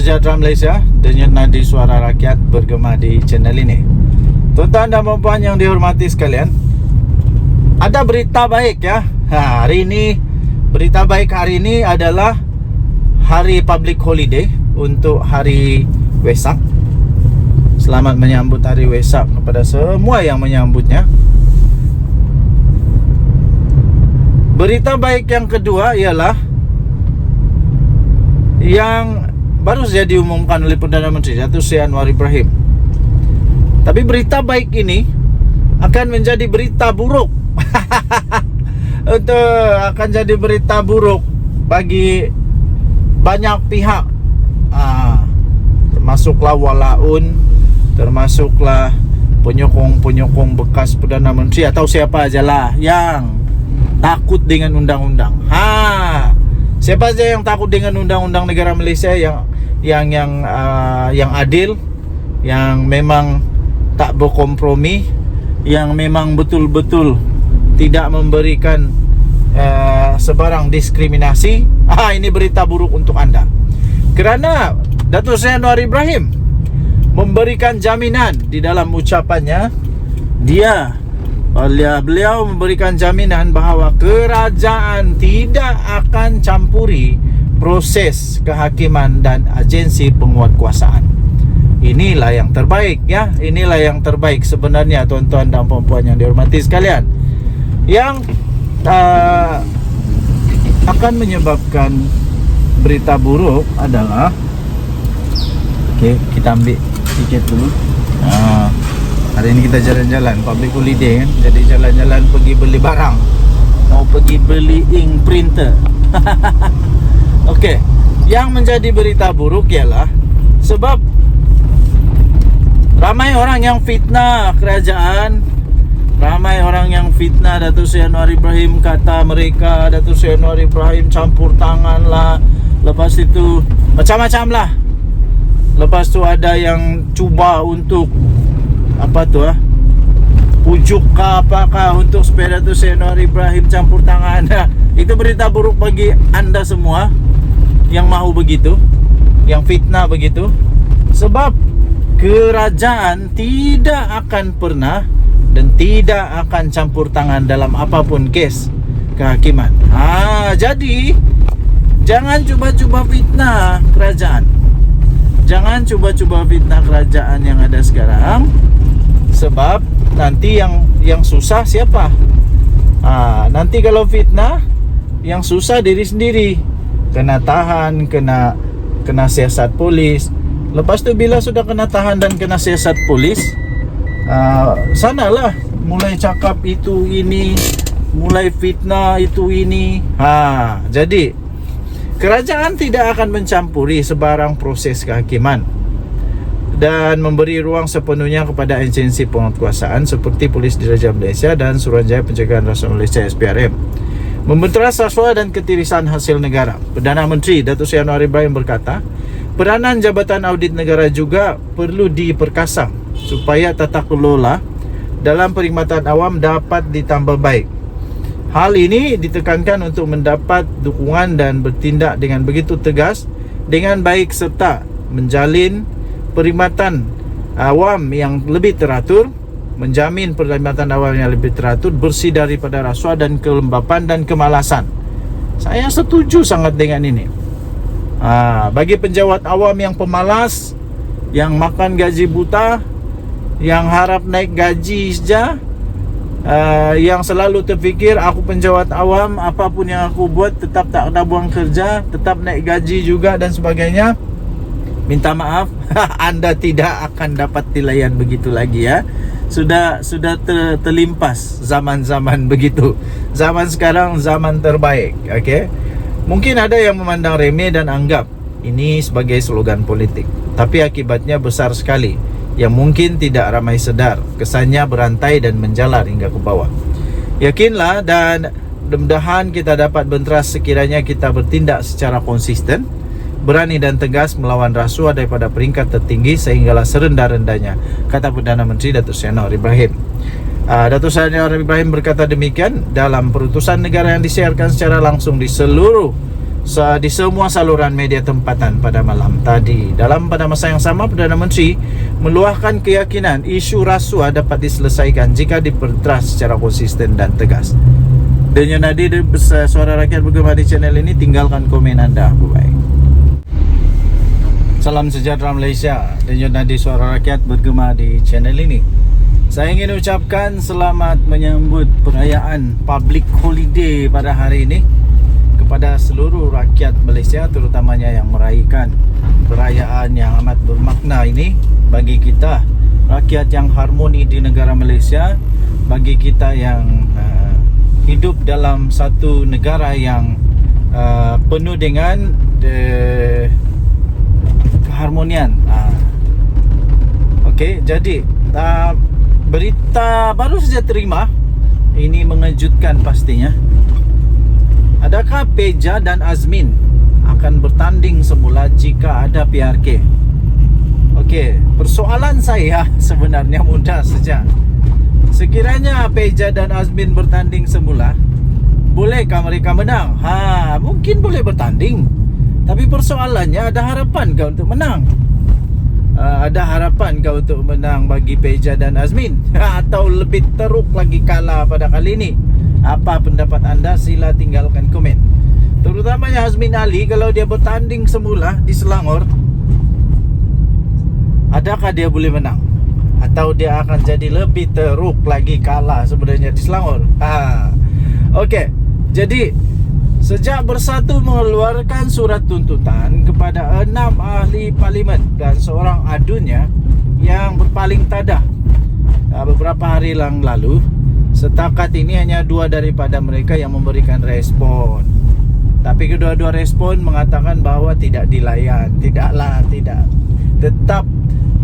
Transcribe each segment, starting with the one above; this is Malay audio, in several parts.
sejahtera Malaysia, denyut nadi suara rakyat bergema di channel ini. Tuan-tuan dan puan yang dihormati sekalian, ada berita baik ya. Hari ini, berita baik hari ini adalah hari public holiday untuk hari Wesak. Selamat menyambut hari Wesak kepada semua yang menyambutnya. Berita baik yang kedua ialah yang baru saja diumumkan oleh Perdana Menteri Datuk Seri Anwar Ibrahim. Tapi berita baik ini akan menjadi berita buruk. Akan jadi berita buruk bagi banyak pihak, termasuklah walaun, termasuklah penyokong-penyokong bekas Perdana Menteri atau siapa ajalah yang takut dengan undang-undang. Siapa saja yang takut dengan undang-undang negara Malaysia yang adil, yang memang tak berkompromi, yang memang betul-betul tidak memberikan sebarang diskriminasi. Ini berita buruk untuk anda. Kerana Datuk Seri Anwar Ibrahim memberikan jaminan di dalam ucapannya, beliau memberikan jaminan bahawa kerajaan tidak akan campuri proses kehakiman dan agensi penguatkuasaan. Inilah yang terbaik ya. Inilah yang terbaik sebenarnya, tuan-tuan dan puan-puan yang dihormati sekalian. Yang akan menyebabkan berita buruk adalah, okey, kita ambil tiket dulu. Hari ini kita jalan-jalan public holiday kan. Jadi jalan-jalan pergi beli barang. Mau pergi beli ink printer. Okey, yang menjadi berita buruk ialah sebab ramai orang yang fitnah kerajaan, ramai orang yang fitnah Datuk Seri Anwar Ibrahim. Kata mereka Datuk Seri Anwar Ibrahim campur tangan lah, lepas itu macam-macam lah. Lepas tu ada yang cuba untuk pujuk ke apakah untuk supaya Datuk Seri Anwar Ibrahim campur tangan. Itu berita buruk bagi anda semua yang mahu begitu, yang fitnah begitu. Sebab kerajaan tidak akan pernah dan tidak akan campur tangan dalam apapun kes kehakiman. Jadi jangan cuba-cuba fitnah kerajaan. Jangan cuba-cuba fitnah kerajaan yang ada sekarang. Sebab nanti yang susah siapa? Nanti kalau fitnah, yang susah diri sendiri. Kena tahan, kena siasat polis. Lepas tu bila sudah kena tahan dan kena siasat polis, sanalah mulai cakap itu ini, mulai fitnah itu ini. Jadi kerajaan tidak akan mencampuri sebarang proses kehakiman dan memberi ruang sepenuhnya kepada agensi penguatkuasaan seperti Polis Diraja Malaysia dan Suruhanjaya Pencegahan Rasuah Malaysia SPRM. Membenteras rasuah dan ketirisan hasil negara. Perdana Menteri Datuk Seri Anwar Ibrahim berkata, peranan Jabatan Audit Negara juga perlu diperkasam supaya tata kelola dalam perkhidmatan awam dapat ditambah baik. Hal ini ditekankan untuk mendapat dukungan dan bertindak dengan begitu tegas, dengan baik serta menjalin perkhidmatan awam yang lebih teratur, menjamin perkhidmatan awam yang lebih teratur, bersih daripada rasuah dan kelembapan dan kemalasan. Saya setuju sangat dengan ini. Bagi penjawat awam yang pemalas, yang makan gaji buta, yang harap naik gaji saja, yang selalu terfikir aku penjawat awam, apapun yang aku buat tetap tak ada buang kerja, tetap naik gaji juga dan sebagainya, minta maaf, anda tidak akan dapat dilayan begitu lagi ya. Sudah terlimpas zaman-zaman begitu. Zaman sekarang zaman terbaik. Okey. Mungkin ada yang memandang remeh dan anggap ini sebagai slogan politik, tapi akibatnya besar sekali yang mungkin tidak ramai sedar. Kesannya berantai dan menjalar hingga ke bawah. Yakinlah dan mudah-mudahan kita dapat benteras sekiranya kita bertindak secara konsisten, berani dan tegas melawan rasuah daripada peringkat tertinggi sehinggalah serendah-rendahnya, kata Perdana Menteri Datuk Seri Anwar Ibrahim. Datuk Seri Anwar Ibrahim berkata demikian dalam perutusan negara yang disiarkan secara langsung di seluruh di semua saluran media tempatan pada malam tadi. Pada masa yang sama, Perdana Menteri meluahkan keyakinan isu rasuah dapat diselesaikan jika diperteras secara konsisten dan tegas. Denyut nadi Suara Rakyat bergema di channel ini, tinggalkan komen anda. Bye-bye. Salam sejahtera Malaysia. Denyut nadi Suara Rakyat bergema di channel ini. Saya ingin ucapkan selamat menyambut perayaan public holiday pada hari ini kepada seluruh rakyat Malaysia, terutamanya yang meraihkan perayaan yang amat bermakna ini bagi kita, rakyat yang harmoni di negara Malaysia, bagi kita yang hidup dalam satu negara yang penuh dengan keharmonian. Okey, jadi berita baru saja terima. Ini mengejutkan pastinya. Adakah Peja dan Azmin akan bertanding semula jika ada PRK? Okey, persoalan saya sebenarnya mudah saja. Sekiranya Peja dan Azmin bertanding semula, bolehkah mereka menang? Mungkin boleh bertanding. Tapi persoalannya, ada harapan kah untuk menang? Ada harapan kah untuk menang bagi Peja dan Azmin? Atau lebih teruk lagi kalah pada kali ini? Apa pendapat anda? Sila tinggalkan komen. Terutamanya Azmin Ali, kalau dia bertanding semula di Selangor, adakah dia boleh menang? Atau dia akan jadi lebih teruk lagi kalah sebenarnya di Selangor? Okey, jadi sejak Bersatu mengeluarkan surat tuntutan kepada 6 ahli parlimen dan seorang adunnya yang berpaling tadah beberapa hari yang lalu, setakat ini hanya 2 daripada mereka yang memberikan respon. Tapi kedua-dua respon mengatakan bahawa tidak dilayan. Tidak.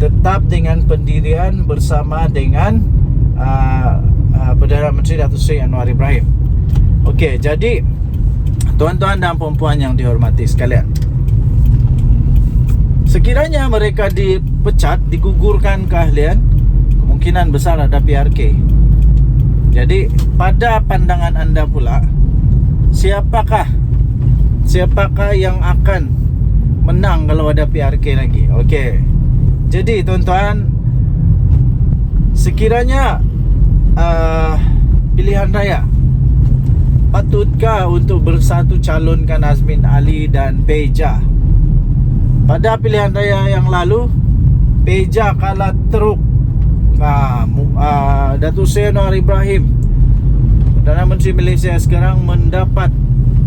Tetap dengan pendirian bersama dengan Perdana Menteri Datuk Seri Anwar Ibrahim. Okey, jadi tuan-tuan dan puan-puan yang dihormati sekalian, sekiranya mereka dipecat, digugurkan keahlian, kemungkinan besar ada PRK. Jadi pada pandangan anda pula, siapakah yang akan menang kalau ada PRK lagi? Okey, jadi tuan-tuan, sekiranya pilihan raya, patutkah untuk Bersatu calonkan Azmin Ali dan Peja? Pada pilihan raya yang lalu, Peja kalah teruk. Datuk Seri Anwar Ibrahim, Perdana Menteri Malaysia sekarang, mendapat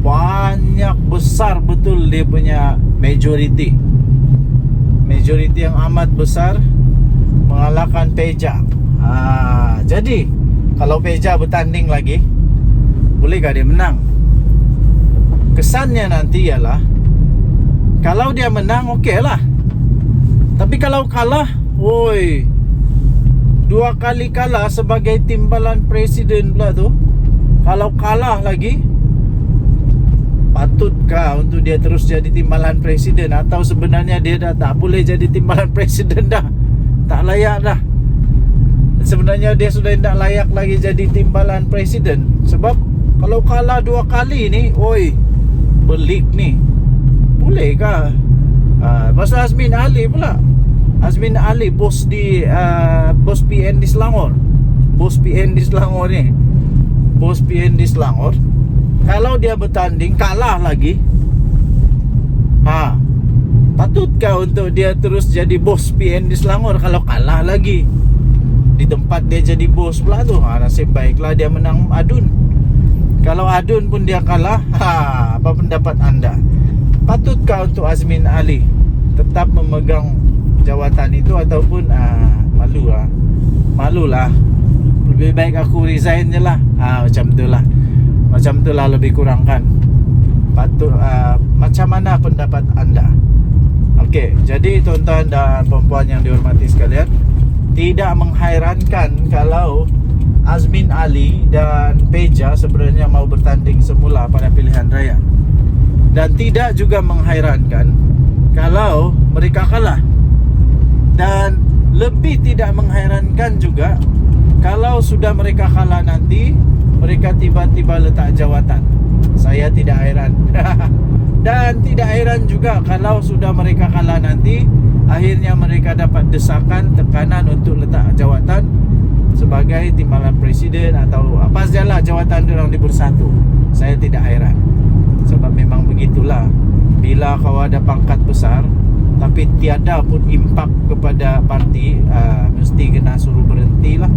banyak besar betul dia punya majoriti yang amat besar, mengalahkan Peja. Jadi kalau Peja bertanding lagi, bolehkah dia menang? Kesannya nanti ialah, kalau dia menang, okey lah. Tapi kalau kalah, 2 kali kalah sebagai timbalan presiden pula tu. Kalau kalah lagi, patutkah untuk dia terus jadi timbalan presiden? Atau sebenarnya dia dah tak boleh jadi timbalan presiden dah? Tak layak dah. Sebenarnya dia sudah tidak layak lagi jadi timbalan presiden. Sebab kalau kalah 2 kali ni, belik ni. Bolehkah? Pasal Azmin Ali pula. Azmin Ali bos PN di Selangor. Bos PN di Selangor. Kalau dia bertanding kalah lagi, patutkah untuk dia terus jadi bos PN di Selangor kalau kalah lagi? Di tempat dia jadi bos pula tu, nasib baiklah dia menang adun. Kalau adun pun dia kalah, apa pendapat anda? Patutkah untuk Azmin Ali tetap memegang jawatan itu ataupun malulah, lebih baik aku resign je lah, macam tu lah lebih kurang kan. Macam mana pendapat anda? Okey, jadi tuan-tuan dan puan-puan yang dihormati sekalian, tidak menghairankan kalau Azmin Ali dan Peja sebenarnya mau bertanding semula pada pilihan raya. Dan tidak juga menghairankan kalau mereka kalah. Dan lebih tidak menghairankan juga kalau sudah mereka kalah nanti, mereka tiba-tiba letak jawatan. Saya tidak hairan. Dan tidak heran juga kalau sudah mereka kalah nanti, akhirnya mereka dapat desakan, tekanan untuk letak jawatan sebagai timbalan presiden atau apa sajalah jawatan diorang di bersatu. Saya tidak heran. Sebab memang begitulah. Bila kau ada pangkat besar tapi tiada pun impak kepada parti, mesti kena suruh berhenti lah.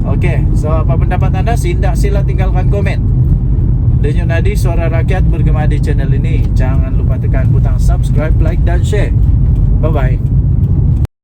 Okey, so apa pendapat anda? Sila tinggalkan komen. Denyut Nadi Suara Rakyat bergema di channel ini. Jangan lupa tekan butang subscribe, like dan share. Bye bye.